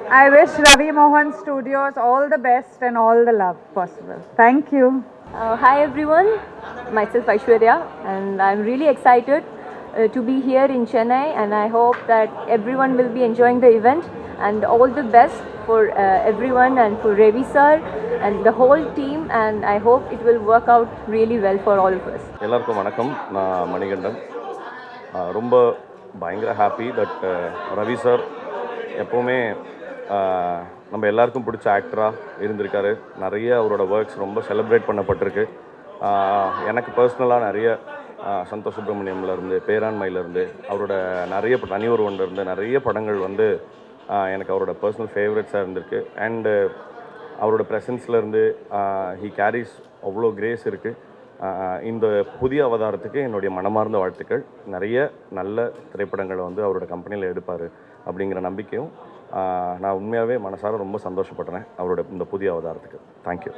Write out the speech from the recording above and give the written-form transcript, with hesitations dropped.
I wish Ravi Mohan Studios all the best and all the love possible. Thank you. Hi everyone, myself Aishwarya, and I'm really excited to be here in Chennai, and I hope that everyone will be enjoying the event, and all the best for everyone and for Ravi sir and the whole team, and I hope it will work out really well for all of us. எல்லாருக்கும் வணக்கம். நான் மணிகண்டன். ரொம்ப பயங்கர happy that Ravi sir எப்போவுமே நம்ம எல்லாருக்கும் பிடிச்ச ஆக்டராக இருந்திருக்காரு. நிறைய அவரோட ஒர்க்ஸ் ரொம்ப செலிப்ரேட் பண்ணப்பட்டிருக்கு. எனக்கு பர்சனலாக நிறைய சந்தோஷ் சுப்ரமணியம்லேருந்து பேராண்மையிலேருந்து அவரோட நிறைய தனி ஒருவன்லேருந்து நிறைய படங்கள் வந்து எனக்கு அவரோட பர்சனல் ஃபேவரட்ஸாக இருந்திருக்கு. அண்டு அவரோட ப்ரெசன்ஸ்லேருந்து ஹீ கேரிஸ் அவ்வளோ கிரேஸ் இருக்குது. இந்த புதிய அவதாரத்துக்கு என்னுடைய மனமார்ந்த வாழ்த்துக்கள். நிறைய நல்ல திரைப்படங்களை வந்து அவரோட கம்பெனியில் எடுப்பார் அப்படிங்கிற நம்பிக்கையும் நான் உண்மையாகவே மனசார ரொம்ப சந்தோஷப்படுறேன் அவரோட இந்த புதிய அவதாரத்துக்கு. தேங்க்யூ.